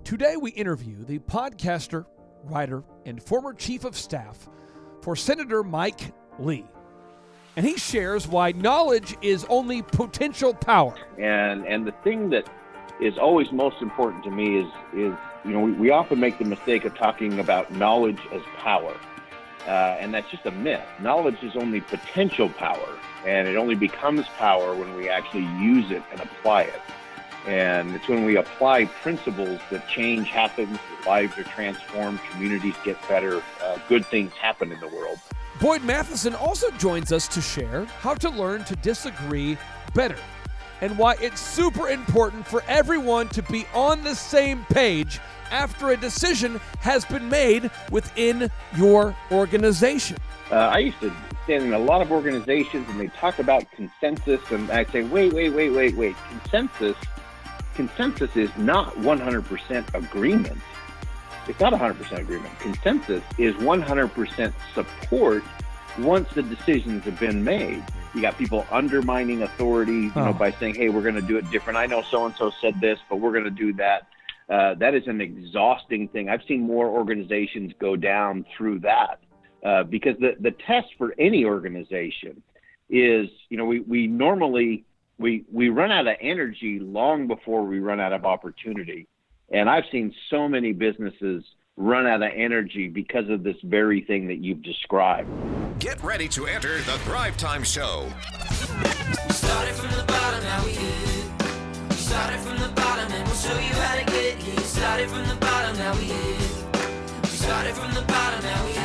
Today we interview the podcaster, writer, and former chief of staff for Senator Mike Lee. And he shares why knowledge is only potential power. And the thing that is always most important to me is we often make the mistake of talking about knowledge as power. And that's just a myth. Knowledge is only potential power, and it only becomes power when we actually use it and apply it. And it's when we apply principles that change happens, lives are transformed, communities get better, good things happen in the world. Boyd Matheson also joins us to share how to learn to disagree better and why it's super important for everyone to be on the same page after a decision has been made within your organization. I used to stand in a lot of organizations and they talk about consensus, and I say, wait. Consensus is not 100% agreement. It's not 100% agreement. Consensus is 100% support once the decisions have been made. You got people undermining authority, by saying, hey, we're going to do it different. I know so-and-so said this, but we're going to do that. That is an exhausting thing. I've seen more organizations go down through that because the test for any organization is, we normally run out of energy long before we run out of opportunity. And I've seen so many businesses run out of energy because of this very thing that you've described. Get ready to enter the Thrive Time Show. We started from the bottom, now we here. We started from the bottom and we'll show you how to get here. Started from the bottom, now we here. We started from the bottom, now we here.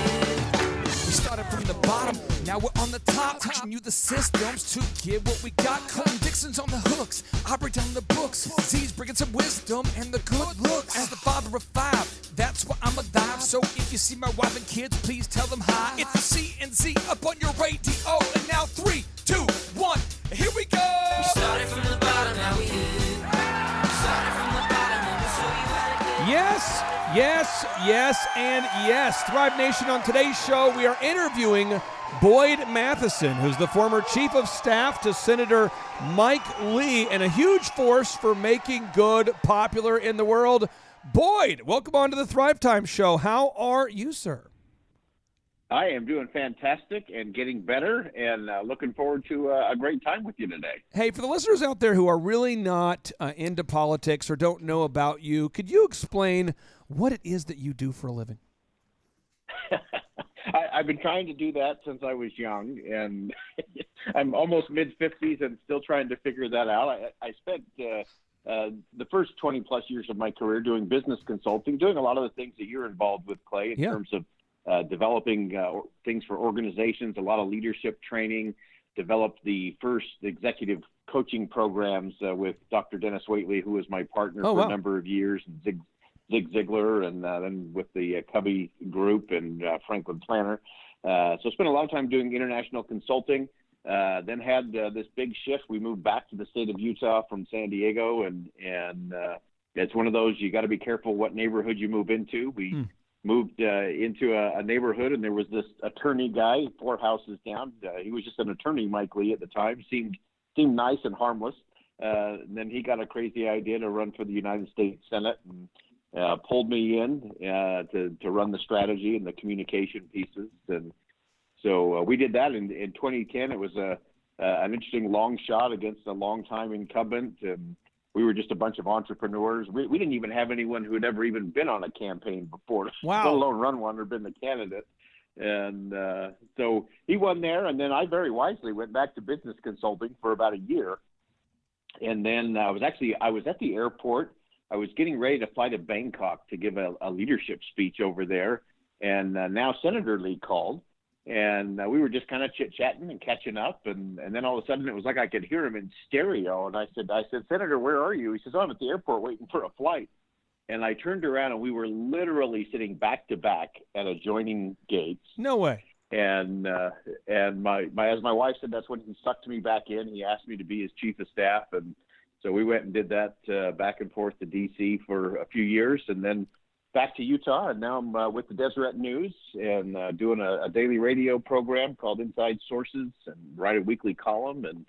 We started from the bottom, now we're on the top. Teaching you the systems to get what we got. Colton Dixon's on the hooks, I break down the books. Z's bringing some wisdom and the good looks. As the father of five, that's why I'm alive. So if you see my wife and kids, please tell them hi. It's the C&Z up on your radio. And now 3, 2, 1, here we go. We started from the bottom, now we here. We started from the bottom and we'll show you how to get Yes, and yes. Thrive Nation, on today's show, we are interviewing Boyd Matheson, who's the former chief of staff to Senator Mike Lee and a huge force for making good popular in the world. Boyd, welcome on to the Thrive Time Show. How are you, sir? I am doing fantastic and getting better, and looking forward to a great time with you today. Hey, for the listeners out there who are really not into politics or don't know about you, could you explain what it is that you do for a living? I've been trying to do that since I was young, and I'm almost mid-50s and still trying to figure that out. I spent the first 20-plus years of my career doing business consulting, doing a lot of the things that you're involved with, Clay, in terms of developing things for organizations, a lot of leadership training, developed the first executive coaching programs with Dr. Dennis Waitley, who was my partner for a number of years, and Zig Ziglar, and then with the Cubby Group and Franklin Planner. So I spent a lot of time doing international consulting, then had this big shift. We moved back to the state of Utah from San Diego, and it's one of those, you got to be careful what neighborhood you move into. We moved into a neighborhood, and there was this attorney guy 4 houses down. He was just an attorney, Mike Lee, at the time. Seemed nice and harmless. And then he got a crazy idea to run for the United States Senate, and pulled me in to run the strategy and the communication pieces. And so we did that in 2010. It was an interesting long shot against a long-time incumbent. We were just a bunch of entrepreneurs. We didn't even have anyone who had ever even been on a campaign before, let alone run one or been the candidate. And so he won there. And then I very wisely went back to business consulting for about a year. And then I was at the airport. I was getting ready to fly to Bangkok to give a leadership speech over there. And now Senator Lee called. And we were just kind of chit-chatting and catching up. And then all of a sudden, it was like I could hear him in stereo. And I said, Senator, where are you? He says, I'm at the airport waiting for a flight. And I turned around, and we were literally sitting back to back at adjoining gates. No way. And as my wife said, that's when he sucked me back in. He asked me to be his chief of staff. And so we went and did that back and forth to D.C. for a few years, and then back to Utah, and now I'm with the Deseret News and doing a daily radio program called Inside Sources, and write a weekly column and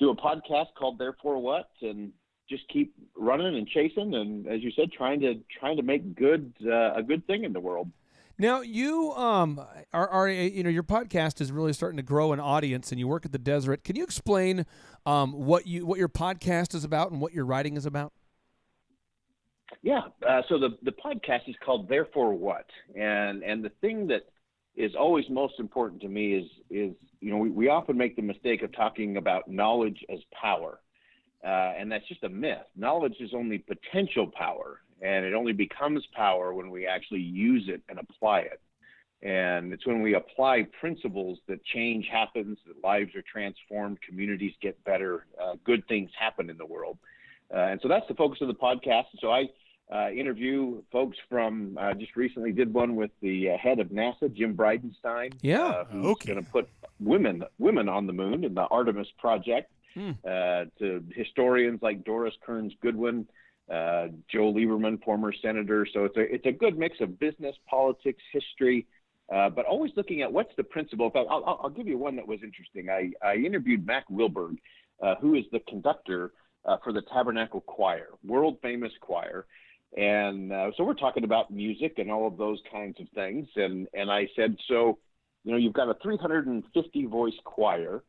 do a podcast called Therefore What, and just keep running and chasing, and as you said, trying to make a good thing in the world. Now you are your podcast is really starting to grow an audience, and you work at the Deseret. Can you explain what your podcast is about and what your writing is about? Yeah. So the podcast is called Therefore What, and the thing that is always most important to me is we often make the mistake of talking about knowledge as power, and that's just a myth. Knowledge is only potential power, and it only becomes power when we actually use it and apply it. And it's when we apply principles that change happens, that lives are transformed, communities get better, good things happen in the world. And so that's the focus of the podcast. So I interview folks from, just recently did one with the head of NASA, Jim Bridenstine. Who's going to put women on the moon in the Artemis project, to historians like Doris Kearns Goodwin, Joe Lieberman, former senator. So it's a good mix of business, politics, history, but always looking at what's the principle. In fact, I'll give you one that was interesting. I interviewed Mac Wilberg, who is the conductor for the Tabernacle Choir, world famous choir. And so we're talking about music and all of those kinds of things. And I said, so, you've got a 350 voice choir,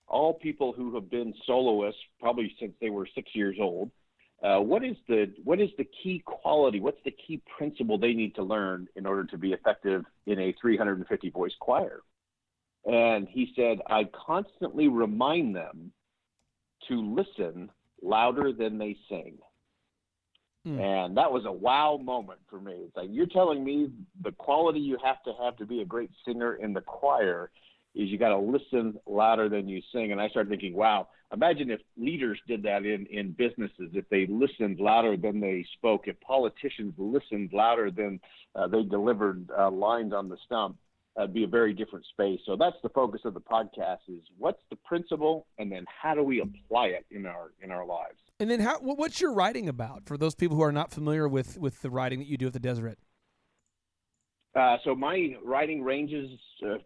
all people who have been soloists probably since they were 6 years old. What is the key quality? What's the key principle they need to learn in order to be effective in a 350 voice choir? And he said, I constantly remind them to listen louder than they sing. And that was a wow moment for me. It's like, you're telling me the quality you have to be a great singer in the choir is you got to listen louder than you sing. And I started thinking, wow, imagine if leaders did that in businesses, if they listened louder than they spoke, if politicians listened louder than they delivered lines on the stump, it'd be a very different space. So that's the focus of the podcast, is what's the principle, and then how do we apply it in our lives? And then what's your writing about for those people who are not familiar with the writing that you do at the Deseret? So my writing ranges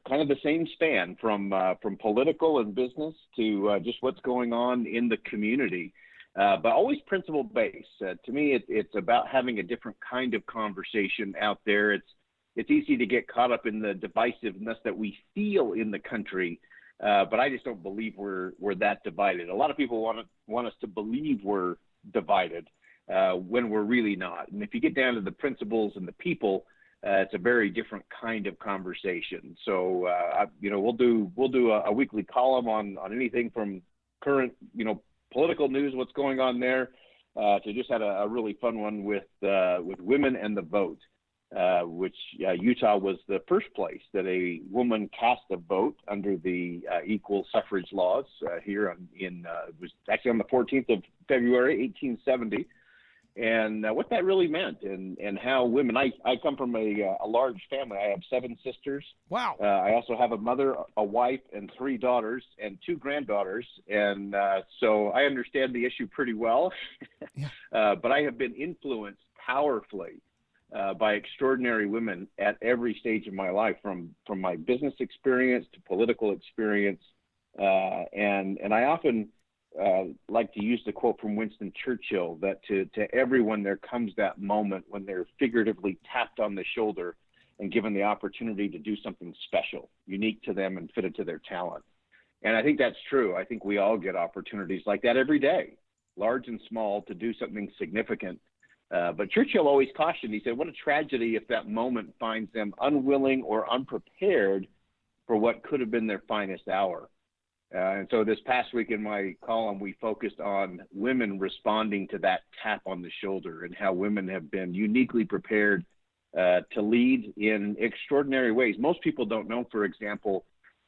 kind of the same span from political and business to just what's going on in the community, but always principle based. To me, it's about having a different kind of conversation out there. It's easy to get caught up in the divisiveness that we feel in the country, but I just don't believe we're that divided. A lot of people want us to believe we're divided when we're really not. And if you get down to the principles and the people, it's a very different kind of conversation. So, we'll do a weekly column on anything from current, political news, what's going on there, to just had a really fun one with women and the vote, which Utah was the first place that a woman cast a vote under the equal suffrage laws here it was actually on the 14th of February, 1870. And what that really meant, and how women. I come from a large family. I have 7 sisters. Wow. I also have a mother, a wife, and 3 daughters, and 2 granddaughters. And so I understand the issue pretty well. But I have been influenced powerfully by extraordinary women at every stage of my life, from my business experience to political experience. And I often like to use the quote from Winston Churchill that to everyone there comes that moment when they're figuratively tapped on the shoulder and given the opportunity to do something special, unique to them and fitted to their talent. And I think that's true. I think we all get opportunities like that every day, large and small, to do something significant. But Churchill always cautioned, he said, what a tragedy if that moment finds them unwilling or unprepared for what could have been their finest hour. And so this past week in my column, we focused on women responding to that tap on the shoulder and how women have been uniquely prepared to lead in extraordinary ways. Most people don't know, for example,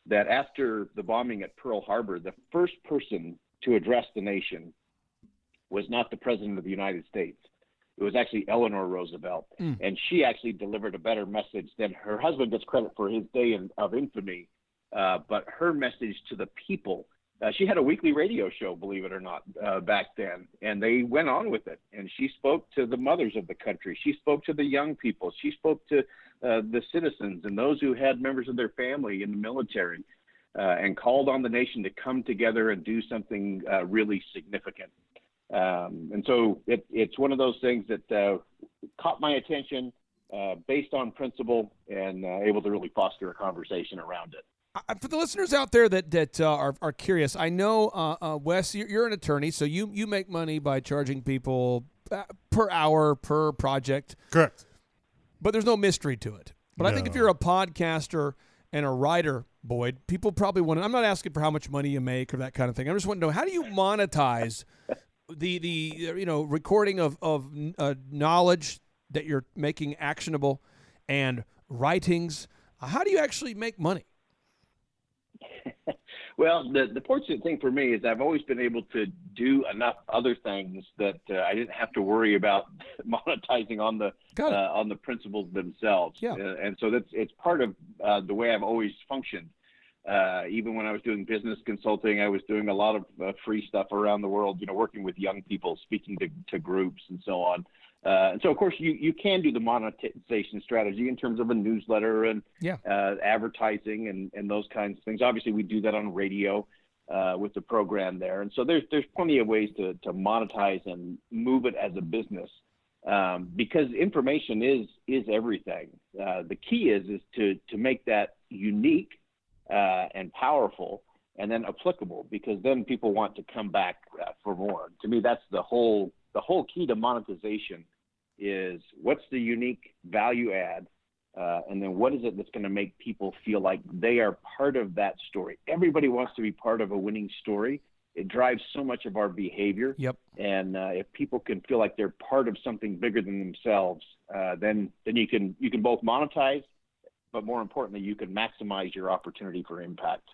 that after the bombing at Pearl Harbor, the first person to address the nation was not the President of the United States. It was actually Eleanor Roosevelt. And she actually delivered a better message than her husband gets credit for his day of infamy. But her message to the people, she had a weekly radio show, believe it or not, back then, and they went on with it. And she spoke to the mothers of the country. She spoke to the young people. She spoke to the citizens and those who had members of their family in the military, and called on the nation to come together and do something really significant. And so it's one of those things that caught my attention based on principle and able to really foster a conversation around it. For the listeners out there that are curious, I know, Wes, you're an attorney, so you make money by charging people per hour, per project. Correct. But there's no mystery to it. But I think if you're a podcaster and a writer, Boyd, people probably want to – I'm not asking for how much money you make or that kind of thing. I just want to know, how do you monetize the recording of knowledge that you're making actionable and writings? How do you actually make money? Well, the fortunate thing for me is I've always been able to do enough other things that I didn't have to worry about monetizing on the principles themselves. Yeah. And so it's part of the way I've always functioned. Even when I was doing business consulting, I was doing a lot of free stuff around the world, working with young people, speaking to groups and so on. And so, of course, you can do the monetization strategy in terms of a newsletter and advertising and those kinds of things. Obviously, we do that on radio with the program there. And so there's plenty of ways to monetize and move it as a business because information is everything. The key is to make that unique and powerful and then applicable, because then people want to come back for more. To me, that's the whole key to monetization is what's the unique value add, and then what is it that's going to make people feel like they are part of that story. Everybody wants to be part of a winning story. It drives so much of our behavior. Yep. And if people can feel like they're part of something bigger than themselves, then you can both monetize, but more importantly, you can maximize your opportunity for impact.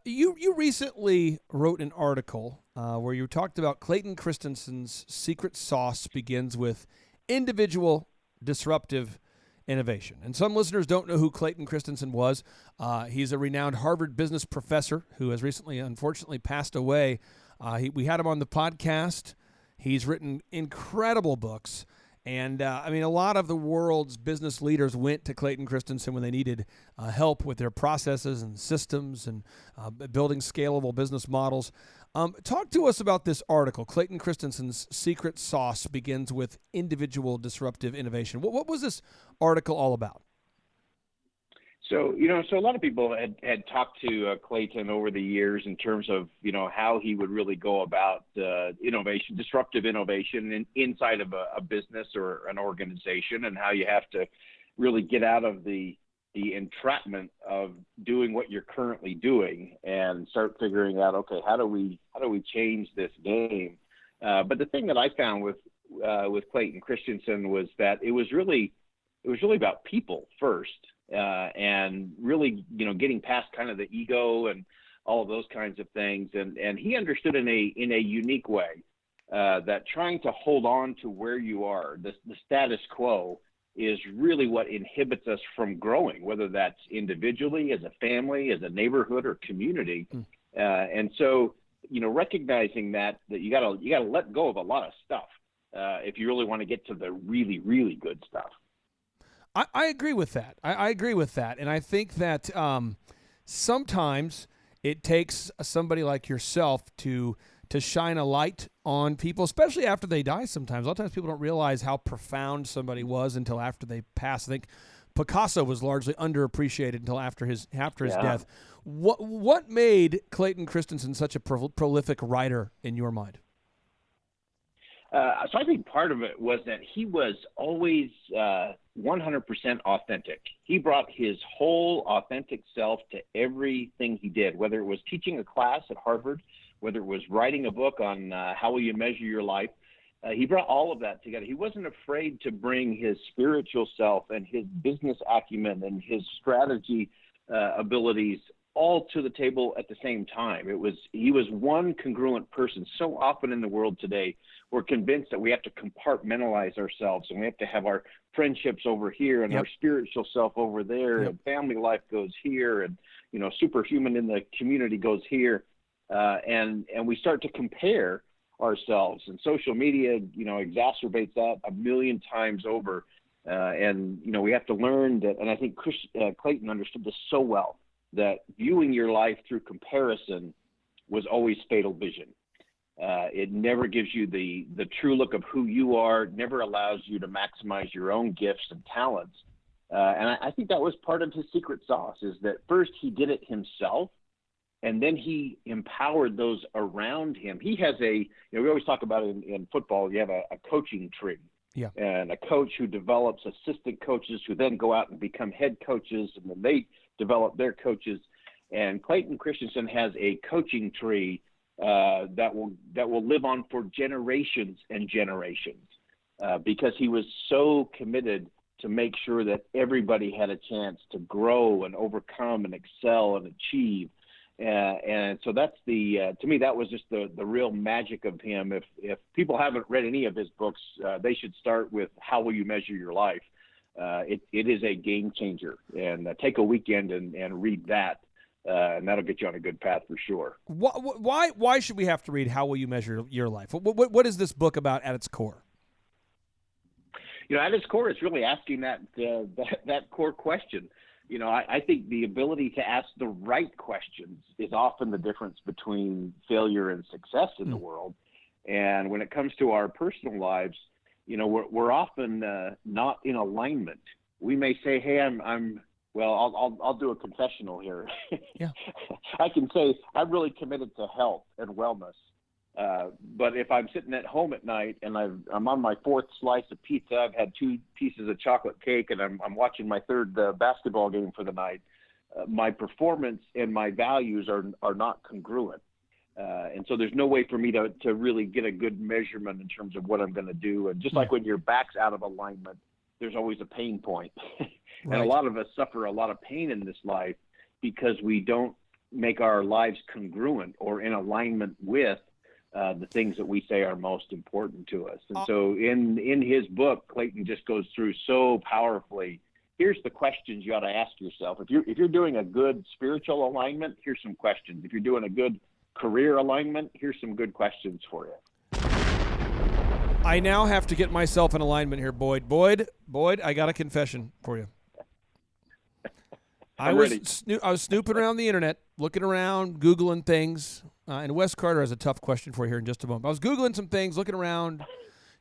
You recently wrote an article where you talked about Clayton Christensen's secret sauce begins with individual disruptive innovation. And some listeners don't know who Clayton Christensen was. He's a renowned Harvard business professor who has recently, unfortunately, passed away. We had him on the podcast. He's written incredible books. And, a lot of the world's business leaders went to Clayton Christensen when they needed help with their processes and systems and building scalable business models. Talk to us about this article. Clayton Christensen's secret sauce begins with individual disruptive innovation. What was this article all about? So a lot of people had talked to Clayton over the years in terms of, how he would really go about innovation, disruptive innovation inside of a business or an organization, and how you have to really get out of the entrapment of doing what you're currently doing and start figuring out, okay, how do we change this game? But the thing that I found with Clayton Christensen was that it was really about people first. And really, getting past kind of the ego and all of those kinds of things. And he understood in a unique way that trying to hold on to where you are, the status quo, is really what inhibits us from growing, whether that's individually, as a family, as a neighborhood or community. And so, recognizing that you gotta let go of a lot of stuff if you really want to get to the really, really good stuff. I agree with that. I agree with that. And I think that sometimes it takes somebody like yourself to shine a light on people, especially after they die sometimes. A lot of times people don't realize how profound somebody was until after they pass. I think Picasso was largely underappreciated until after his death. What made Clayton Christensen such a prolific writer in your mind? So I think part of it was that he was always 100% authentic. He brought his whole authentic self to everything he did, whether it was teaching a class at Harvard, whether it was writing a book on how will you measure your life. He brought all of that together. He wasn't afraid to bring his spiritual self and his business acumen and his strategy abilities all to the table at the same time. He was one congruent person. So often in the world today, we're convinced that we have to compartmentalize ourselves and we have to have our friendships over here and our spiritual self over there, and family life goes here, and superhuman in the community goes here, and we start to compare ourselves, and social media exacerbates that a million times over, and we have to learn that. And I think Clayton understood this so well, that viewing your life through comparison was always fatal vision. It never gives you the true look of who you are, never allows you to maximize your own gifts and talents. And I think that was part of his secret sauce, is that first he did it himself, and then he empowered those around him. He has we always talk about it in football, you have a coaching tree. Yeah. And a coach who develops assistant coaches who then go out and become head coaches, and then they develop their coaches. And Clayton Christensen has a coaching tree that will live on for generations and generations, because he was so committed to make sure that everybody had a chance to grow and overcome and excel and achieve. And so that's to me, that was just the real magic of him. If people haven't read any of his books, they should start with How Will You Measure Your Life? It is a game changer, and take a weekend and read that. And that'll get you on a good path for sure. Why should we have to read How Will You Measure Your Life? What is this book about at its core? At its core, it's really asking that core question. I think the ability to ask the right questions is often the difference between failure and success in the world. And when it comes to our personal lives, we're often not in alignment. We may say, "Hey, I'll do a confessional here." Yeah. I can say I'm really committed to health and wellness. But if I'm sitting at home at night and I'm on my fourth slice of pizza, I've had 2 pieces of chocolate cake, and I'm watching my third basketball game for the night, my performance and my values are not congruent. And so there's no way for me to really get a good measurement in terms of what I'm going to do. And just like when your back's out of alignment, there's always a pain point. And a lot of us suffer a lot of pain in this life because we don't make our lives congruent or in alignment with the things that we say are most important to us. And so in his book, Clayton just goes through so powerfully. Here's the questions you ought to ask yourself. If you're doing a good spiritual alignment, here's some questions. If you're doing a good career alignment, here's some good questions for you. I now have to get myself in alignment here, Boyd. Boyd, I got a confession for you. I was snooping around the internet, looking around, Googling things. And Wes Carter has a tough question for you here in just a moment. I was Googling some things, looking around,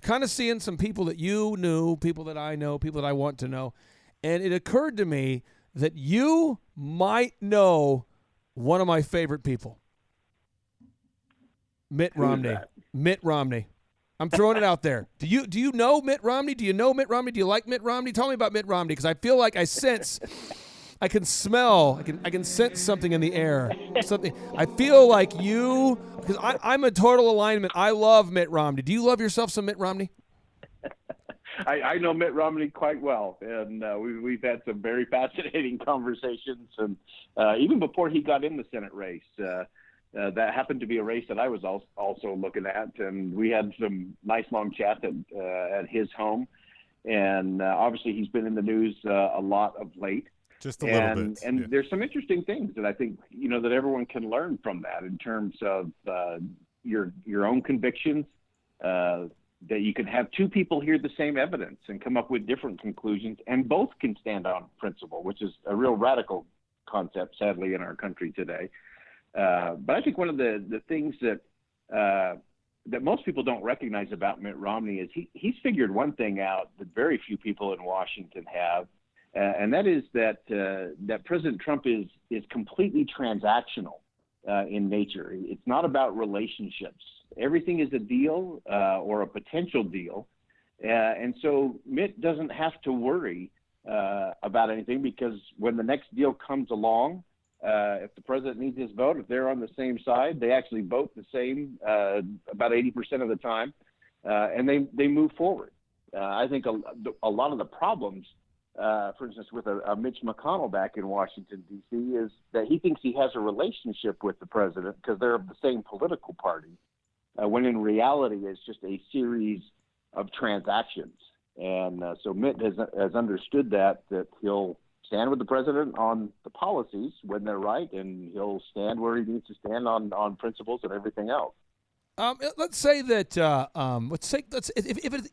kind of seeing some people that you knew, people that I know, people that I want to know. And it occurred to me that you might know one of my favorite people. Mitt Romney. Mitt Romney. I'm throwing it out there. Do you know Mitt Romney? Do you know Mitt Romney? Do you like Mitt Romney? Tell me about Mitt Romney, because I feel like I can smell, I can sense something in the air. Something. I feel like because I'm a total alignment. I love Mitt Romney. Do you love yourself some Mitt Romney? I know Mitt Romney quite well, and we've had some very fascinating conversations. And even before he got in the Senate race, that happened to be a race that I was also looking at, and we had some nice long chats at his home. And obviously, he's been in the news a lot of late. Just a little bit. And there's some interesting things that I think, that everyone can learn from that in terms of your own convictions, that you can have 2 people hear the same evidence and come up with different conclusions, and both can stand on principle, which is a real radical concept, sadly, in our country today. But I think one of the things that most people don't recognize about Mitt Romney is he's figured one thing out that very few people in Washington have. And that is that President Trump is completely transactional in nature. It's not about relationships. Everything is a deal or a potential deal. And so Mitt doesn't have to worry about anything, because when the next deal comes along, if the president needs his vote, if they're on the same side, they actually vote the same about 80% of the time, and they move forward. I think a lot of the problems, for instance, with a Mitch McConnell back in Washington, D.C., is that he thinks he has a relationship with the president because they're of the same political party, when in reality it's just a series of transactions. And so Mitt has understood that he'll stand with the president on the policies when they're right, and he'll stand where he needs to stand on principles and everything else. Let's say that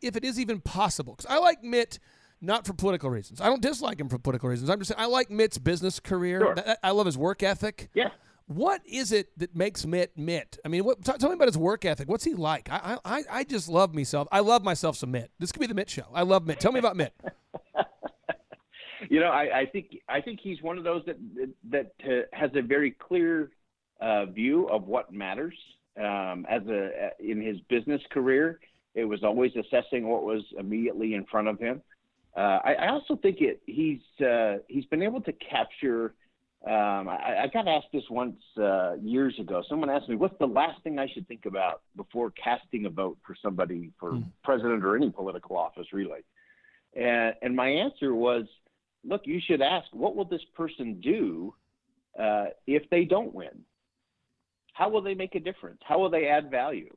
if it is even possible, because I like Mitt. Not for political reasons. I don't dislike him for political reasons. I'm just saying I like Mitt's business career. Sure. I love his work ethic. Yeah. What is it that makes Mitt Mitt? I mean, tell me about his work ethic. What's he like? I just love myself. I love myself some Mitt. This could be the Mitt show. I love Mitt. Tell me about Mitt. I think he's one of those that has a very clear view of what matters. In his business career, it was always assessing what was immediately in front of him. I also think he's been able to capture. I got asked this once years ago. Someone asked me, "What's the last thing I should think about before casting a vote for somebody for president or any political office, really?" And my answer was, "Look, you should ask, what will this person do if they don't win? How will they make a difference? How will they add value?"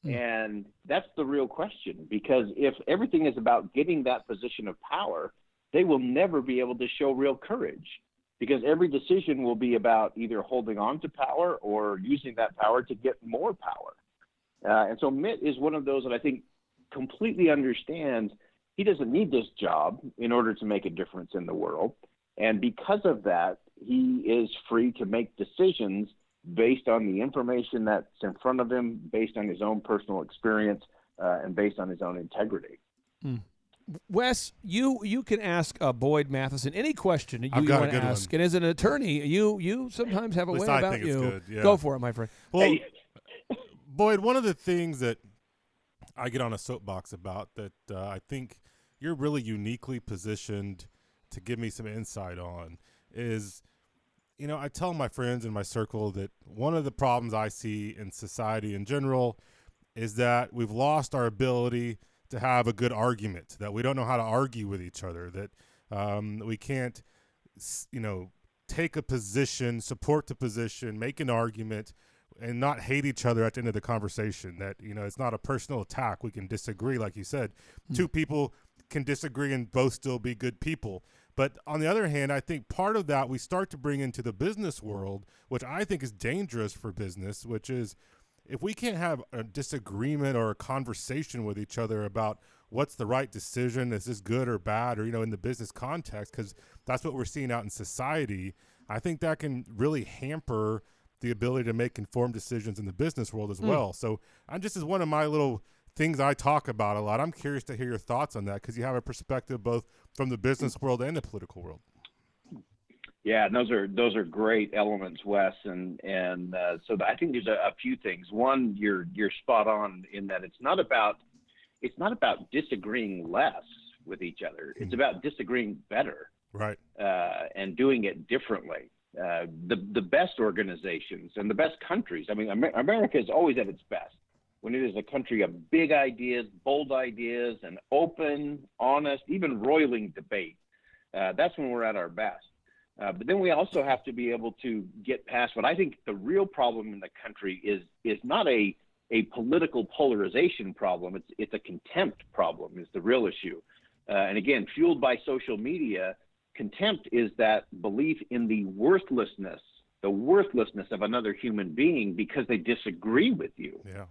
And that's the real question, because if everything is about getting that position of power, they will never be able to show real courage, because every decision will be about either holding on to power or using that power to get more power. And so Mitt is one of those that I think completely understands he doesn't need this job in order to make a difference in the world. And because of that, he is free to make decisions based on the information that's in front of him, based on his own personal experience, and based on his own integrity. Wes, you can ask Boyd Matheson any question you want to ask. And as an attorney, you sometimes have a way about you. Good, yeah. Go for it, my friend. Well, Boyd, one of the things that I get on a soapbox about that I think you're really uniquely positioned to give me some insight on is, I tell my friends in my circle that one of the problems I see in society in general is that we've lost our ability to have a good argument, that we don't know how to argue with each other, that we can't, take a position, support the position, make an argument, and not hate each other at the end of the conversation, that, it's not a personal attack. We can disagree, like you said. Two people can disagree and both still be good people. But on the other hand, I think part of that we start to bring into the business world, which I think is dangerous for business, which is if we can't have a disagreement or a conversation with each other about what's the right decision, is this good or bad, or, in the business context, because that's what we're seeing out in society, I think that can really hamper the ability to make informed decisions in the business world as well. So I'm just as one of my little things I talk about a lot. I'm curious to hear your thoughts on that, because you have a perspective both from the business world and the political world. Yeah, and those are great elements, Wes, and so I think there's a few things. One, you're spot on in that it's not about disagreeing less with each other. It's about disagreeing better, right? And doing it differently. The best organizations and the best countries. I mean, America is always at its best when it is a country of big ideas, bold ideas, and open, honest, even roiling debate. That's when we're at our best. But then we also have to be able to get past what I think the real problem in the country is not a political polarization problem. It's a contempt problem is the real issue. And again, fueled by social media, contempt is that belief in the worthlessness of another human being because they disagree with you. Yeah.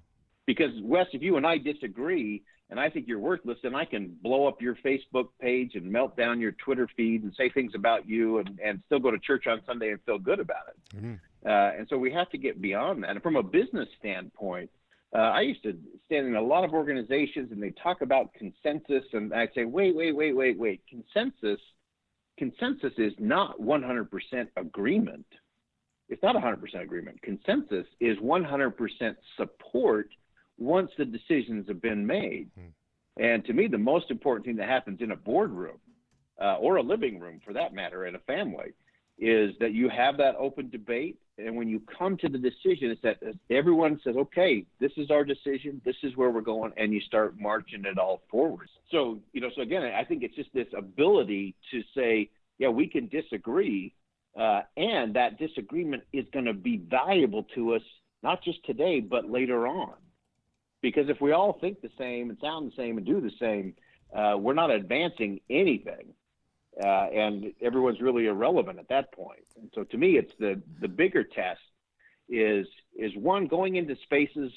Because, Wes, if you and I disagree and I think you're worthless, then I can blow up your Facebook page and melt down your Twitter feed and say things about you and still go to church on Sunday and feel good about it. Mm-hmm. And so we have to get beyond that. And from a business standpoint, I used to stand in a lot of organizations and they talk about consensus, and I'd say, wait. Consensus is not 100% agreement. It's not 100% agreement. Consensus is 100% support once the decisions have been made. And to me, the most important thing that happens in a boardroom or a living room, for that matter, in a family, is that you have that open debate. And when you come to the decision, it's that everyone says, okay, this is our decision. This is where we're going. And you start marching it all forward. So again, I think it's just this ability to say, yeah, we can disagree. And that disagreement is going to be valuable to us, not just today, but later on. Because if we all think the same and sound the same and do the same, we're not advancing anything. And everyone's really irrelevant at that point. And so to me, it's the bigger test is one, going into spaces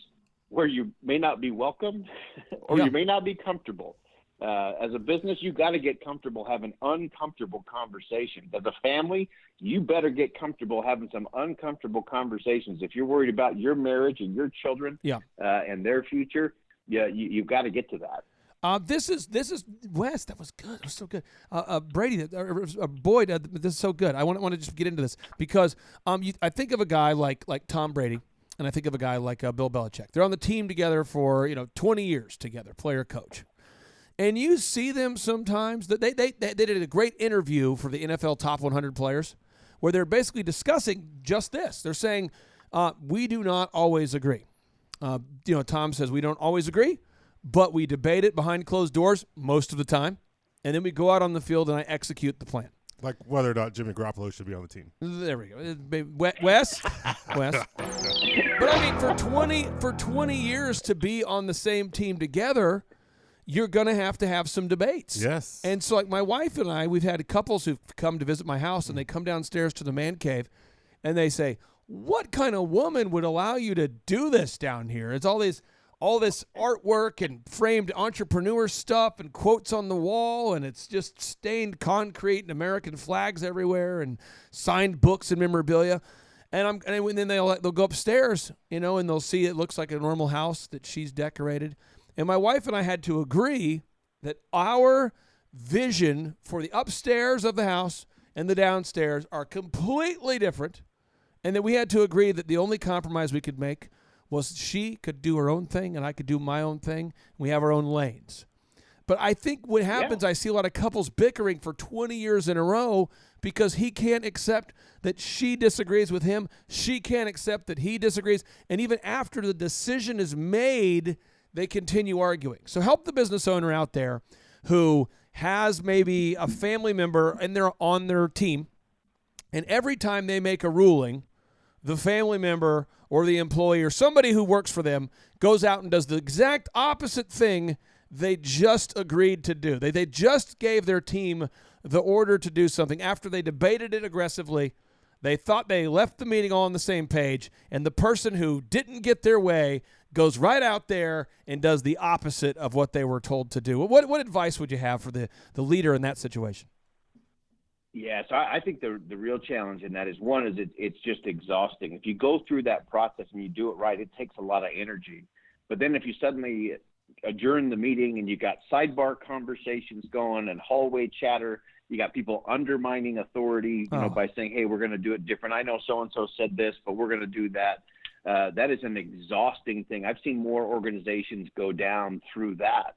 where you may not be welcome or you may not be comfortable. As a business, you got to get comfortable having uncomfortable conversations. As a family, you better get comfortable having some uncomfortable conversations. If you're worried about your marriage and your children and their future, you've got to get to that. This is Wes. That was good. It was so good. Brady, Boyd, this is so good. I want to just get into this because I think of a guy like Tom Brady, and I think of a guy like Bill Belichick. They're on the team together for 20 years together, player coach. And you see them sometimes that they did a great interview for the NFL Top 100 players where they're basically discussing just this. They're saying, we do not always agree. Tom says we don't always agree, but we debate it behind closed doors most of the time. And then we go out on the field and I execute the plan. Like whether or not Jimmy Garoppolo should be on the team. There we go. Wes. But I mean, for 20 years to be on the same team together, you're going to have some debates. Yes. And so like my wife and I, we've had couples who've come to visit my house and they come downstairs to the man cave and they say, what kind of woman would allow you to do this down here? It's all this artwork and framed entrepreneur stuff and quotes on the wall, and it's just stained concrete and American flags everywhere and signed books and memorabilia. And then they'll go upstairs, and they'll see it looks like a normal house that she's decorated. And my wife and I had to agree that our vision for the upstairs of the house and the downstairs are completely different, and that we had to agree that the only compromise we could make was she could do her own thing and I could do my own thing. We have our own lanes. But I think what happens, I see a lot of couples bickering for 20 years in a row because he can't accept that she disagrees with him. She can't accept that he disagrees. And even after the decision is made, they continue arguing. So help the business owner out there who has maybe a family member and they're on their team, and every time they make a ruling, the family member or the employee or somebody who works for them goes out and does the exact opposite thing they just agreed to do. They just gave their team the order to do something after they debated it aggressively. They thought they left the meeting all on the same page, and the person who didn't get their way goes right out there and does the opposite of what they were told to do. What advice would you have for the leader in that situation? Yeah, so I think the real challenge in that is, one, is it's just exhausting. If you go through that process and you do it right, it takes a lot of energy. But then if you suddenly adjourn the meeting and you got sidebar conversations going and hallway chatter, you got people undermining authority, by saying, hey, we're going to do it different. I know so-and-so said this, but we're going to do that. That is an exhausting thing. I've seen more organizations go down through that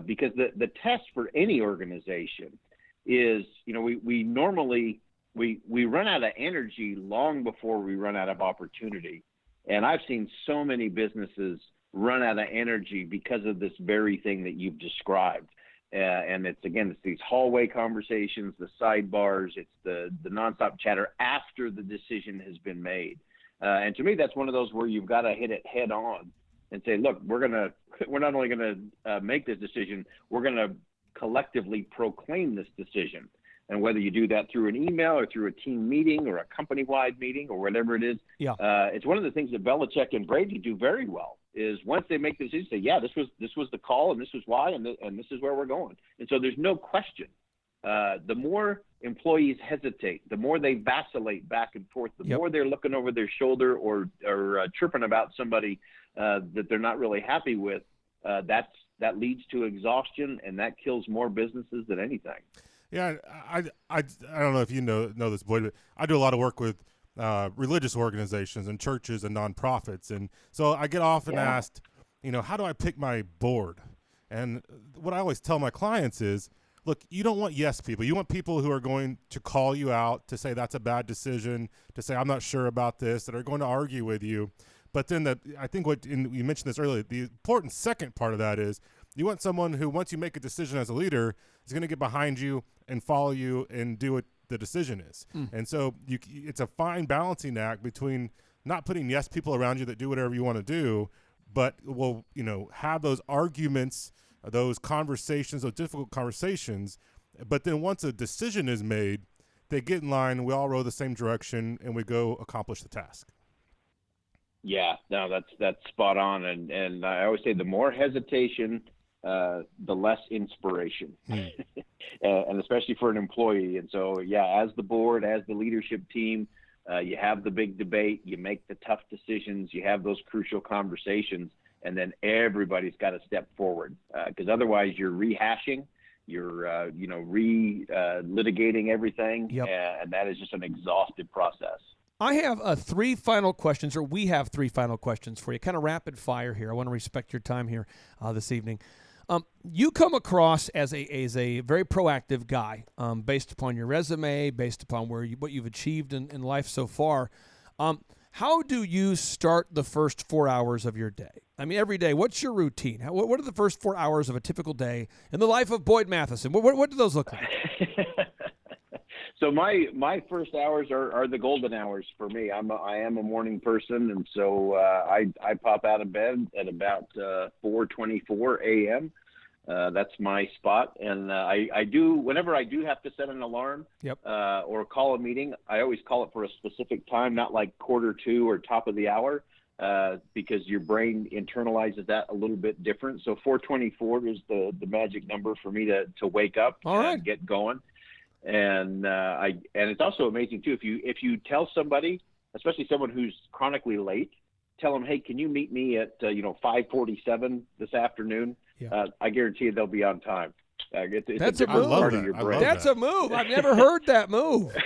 because the test for any organization is, we normally run out of energy long before we run out of opportunity. And I've seen so many businesses run out of energy because of this very thing that you've described. And it's these hallway conversations, the sidebars, it's the nonstop chatter after the decision has been made. And to me, that's one of those where you've got to hit it head on and say, look, we're not only going to make this decision, we're going to collectively proclaim this decision. And whether you do that through an email or through a team meeting or a company-wide meeting or whatever it is, it's one of the things that Belichick and Brady do very well. Is once they make the decision, say, yeah, this was the call, and this is why, and this is where we're going. And so there's no question. The more employees hesitate, the more they vacillate back and forth, the more they're looking over their shoulder or chirping about somebody that they're not really happy with. That leads to exhaustion, and that kills more businesses than anything. Yeah, I don't know if you know this, Boyd, but I do a lot of work with religious organizations and churches and nonprofits. And so I get often asked, how do I pick my board? And what I always tell my clients is, look, you don't want yes people. You want people who are going to call you out, to say that's a bad decision, to say I'm not sure about this, that are going to argue with you. But then I think you mentioned this earlier, the important second part of that is you want someone who, once you make a decision as a leader, is going to get behind you and follow you and do what the decision is. And so it's a fine balancing act between not putting yes people around you that do whatever you want to do, but will have those arguments, those conversations, those difficult conversations. But then once a decision is made, they get in line, we all row the same direction, and we go accomplish the task. Yeah, no, that's spot on. And I always say the more hesitation the less inspiration, and especially for an employee. And so, yeah, as the board, as the leadership team, you have the big debate, you make the tough decisions, you have those crucial conversations, and then everybody's got to step forward, because otherwise you're rehashing, you're litigating everything, and that is just an exhaustive process. I have three final questions, or we have three final questions for you, kind of rapid fire here. I want to respect your time here this evening. You come across as a very proactive guy, based upon your resume, based upon what you've achieved in life so far. How do you start the first 4 hours of your day? I mean, every day, what's your routine? What are the first 4 hours of a typical day in the life of Boyd Matheson? What do those look like? So my first hours are the golden hours for me. I am a morning person, and so I pop out of bed at about 4:24 a.m. That's my spot, and I do, whenever I do have to set an alarm or call a meeting, I always call it for a specific time, not like 1:45 or top of the hour, because your brain internalizes that a little bit different. So 4:24 is the magic number for me to wake up and get going. And it's also amazing too, if you tell somebody, especially someone who's chronically late, tell them, hey, can you meet me at 5:47 this afternoon? I guarantee you they'll be on time. That's a move. Part of your brain. That's a move. I've never heard that move.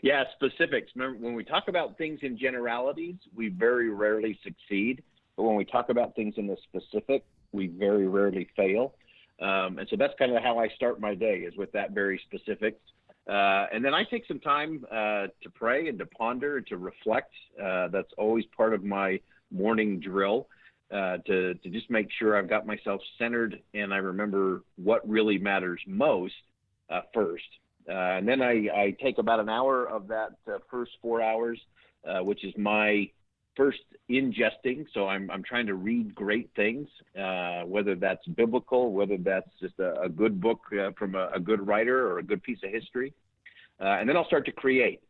Yeah, specifics. Remember, when we talk about things in generalities, we very rarely succeed. But when we talk about things in the specific, we very rarely fail. And so that's kind of how I start my day, is with that very specifics. And then I take some time to pray and to ponder and to reflect. That's always part of my morning drill, to just make sure I've got myself centered and I remember what really matters most first. And then I take about an hour of that first 4 hours, which is my first ingesting. So I'm trying to read great things, whether that's biblical, whether that's just a good book from a good writer or a good piece of history. And then I'll start to create.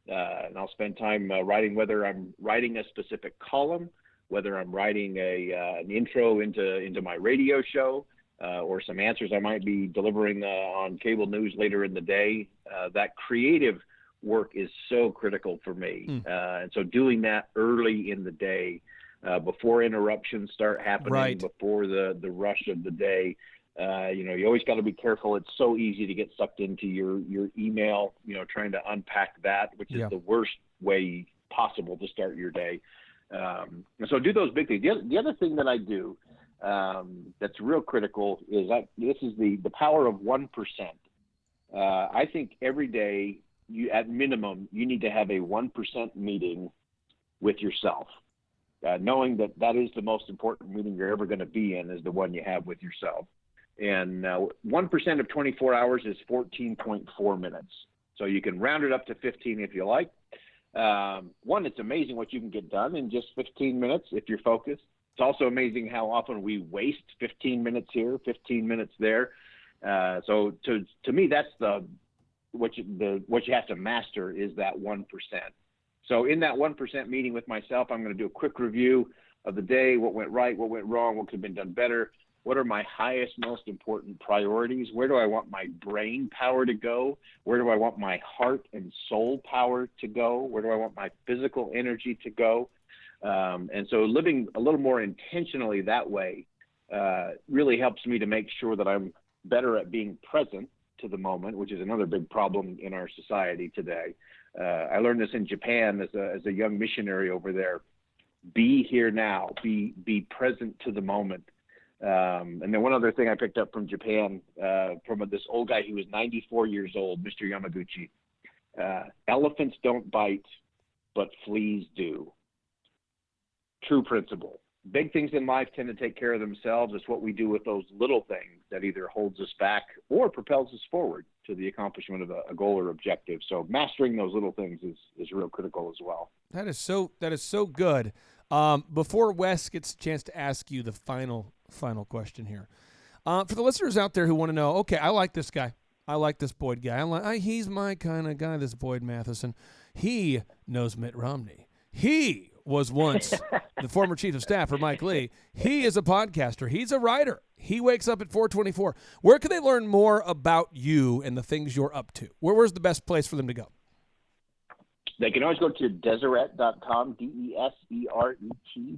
And I'll spend time writing, whether I'm writing a specific column, whether I'm writing an intro into my radio show, or some answers I might be delivering on cable news later in the day. That creative work is so critical for me. And so doing that early in the day, before interruptions start happening, before the rush of the day, you always got to be careful. It's so easy to get sucked into your email, trying to unpack that, which is the worst way possible to start your day. And so do those big things. The other thing that I do that's real critical is this is the power of 1%. I think every day, at minimum, you need to have a 1% meeting with yourself, knowing that is the most important meeting you're ever going to be in, is the one you have with yourself. And 1% of 24 hours is 14.4 minutes. So you can round it up to 15 if you like. It's amazing what you can get done in just 15 minutes if you're focused. It's also amazing how often we waste 15 minutes here, 15 minutes there. So to me, that's what you have to master, is that 1%. So in that 1% meeting with myself, I'm going to do a quick review of the day, what went right, what went wrong, what could have been done better. What are my highest, most important priorities? Where do I want my brain power to go? Where do I want my heart and soul power to go? Where do I want my physical energy to go? And so living a little more intentionally that way really helps me to make sure that I'm better at being present to the moment, which is another big problem in our society today. I learned this in Japan as a young missionary over there. Be here now. Be present to the moment. And then one other thing I picked up from Japan, from this old guy, he was 94 years old, Mr. Yamaguchi. Elephants don't bite, but fleas do. True principle. Big things in life tend to take care of themselves. It's what we do with those little things that either holds us back or propels us forward to the accomplishment of a goal or objective. So mastering those little things is real critical as well. That is so good. Before Wes gets a chance to ask you the final question here, for the listeners out there who want to know, okay, I like this guy. I like this Boyd guy. He's my kind of guy, this Boyd Matheson. He knows Mitt Romney. He was once the former chief of staff for Mike Lee. He is a podcaster. He's a writer. He wakes up at 4:24. Where can they learn more about you and the things you're up to? Where's the best place for them to go? They can always go to Deseret.com, Deseret,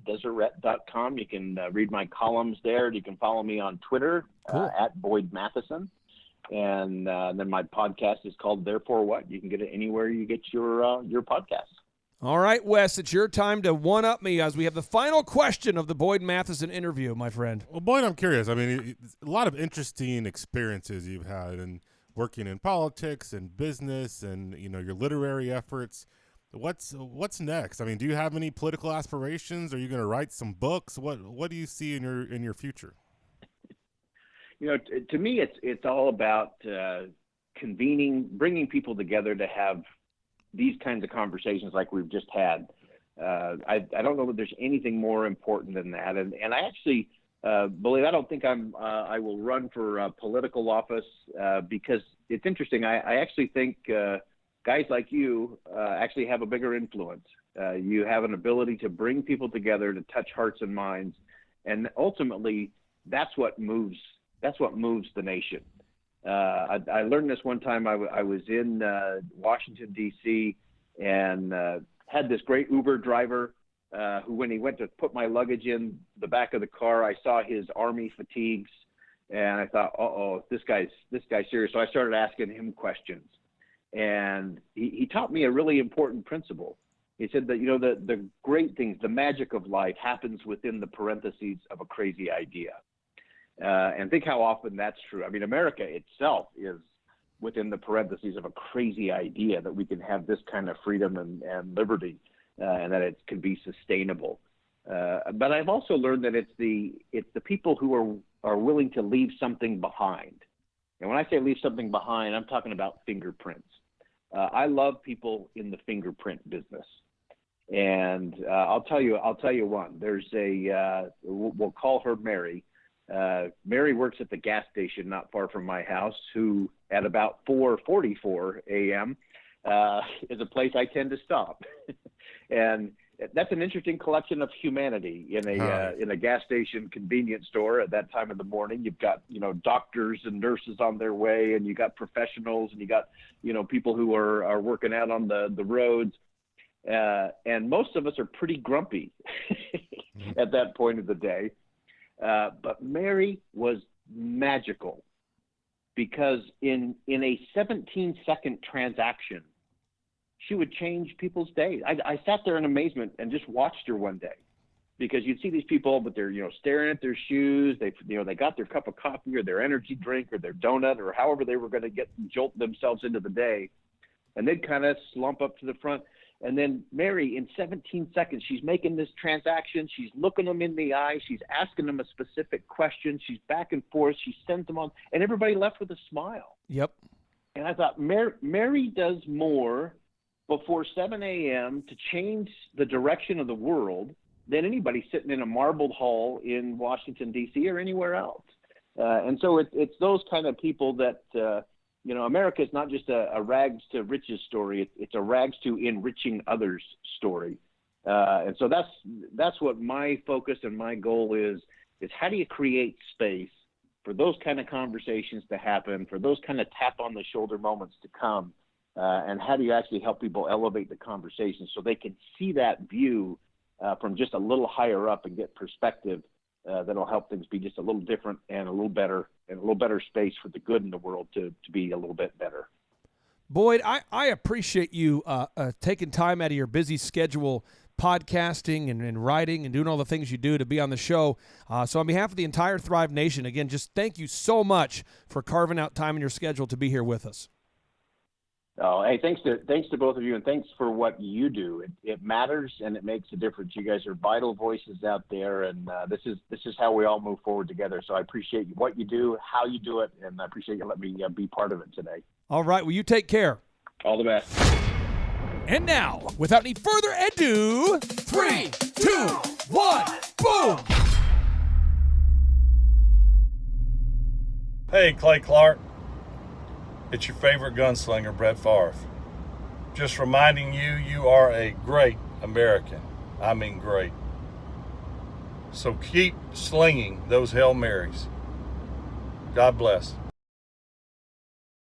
Deseret.com. You can read my columns there. You can follow me on Twitter at Boyd Matheson. And then my podcast is called Therefore What? You can get it anywhere you get your podcasts. All right, Wes, it's your time to one-up me as we have the final question of the Boyd Matheson interview, my friend. Well, Boyd, I'm curious. I mean, a lot of interesting experiences you've had in working in politics and business and, your literary efforts. What's next? I mean, do you have any political aspirations? Are you going to write some books? What do you see in your future? To me, it's all about convening, bringing people together to have these kinds of conversations like we've just had. I don't know that there's anything more important than that. And I actually believe, I don't think I will run for political office because it's interesting. I actually think guys like you actually have a bigger influence. You have an ability to bring people together, to touch hearts and minds. And ultimately, that's what moves the nation. I learned this one time. I was in Washington, D.C., and had this great Uber driver who, when he went to put my luggage in the back of the car, I saw his Army fatigues, and I thought, uh-oh, this guy's serious. So I started asking him questions, and he taught me a really important principle. He said that, the great things, the magic of life happens within the parentheses of a crazy idea. And think how often that's true. I mean, America itself is within the parentheses of a crazy idea that we can have this kind of freedom and liberty, and that it can be sustainable. But I've also learned that it's the people who are willing to leave something behind. And when I say leave something behind, I'm talking about fingerprints. I love people in the fingerprint business. And I'll tell you one. There's we'll call her Mary. Mary works at the gas station not far from my house, who at about 4:44 a.m. Is a place I tend to stop. And that's an interesting collection of humanity in a gas station convenience store at that time of the morning. You've got, doctors and nurses on their way, and you got professionals, and you got, people who are working out on the roads. And most of us are pretty grumpy at that point of the day. But Mary was magical, because in a 17-second transaction, she would change people's days. I sat there in amazement and just watched her one day, because you'd see these people, but they're, staring at their shoes. They got their cup of coffee or their energy drink or their donut or however they were going to jolt themselves into the day. And they'd kind of slump up to the front. And then Mary, in 17 seconds, she's making this transaction. She's looking them in the eye. She's asking them a specific question. She's back and forth. She sends them on. And everybody left with a smile. Yep. And I thought, Mary does more before 7 a.m. to change the direction of the world than anybody sitting in a marbled hall in Washington, D.C. or anywhere else. And so it's those kind of people that America is not just a rags to riches story. It's a rags to enriching others story. And so that's what my focus and my goal is how do you create space for those kind of conversations to happen, for those kind of tap on the shoulder moments to come, and how do you actually help people elevate the conversation so they can see that view from just a little higher up and get perspective that'll help things be just a little different and a little better, and a little better space for the good in the world to be a little bit better. Boyd, I appreciate you taking time out of your busy schedule, podcasting and writing and doing all the things you do to be on the show. So on behalf of the entire Thrive Nation, again, just thank you so much for carving out time in your schedule to be here with us. Oh, hey, thanks to both of you, and thanks for what you do. It matters, and it makes a difference. You guys are vital voices out there, and this is how we all move forward together. So I appreciate what you do, how you do it, and I appreciate you letting me be part of it today. All right, well, you take care. All the best. And now, without any further ado, 3, 2, 1, boom! Hey, Clay Clark. It's your favorite gunslinger, Brett Favre. Just reminding you, you are a great American. I mean great. So keep slinging those Hail Marys. God bless.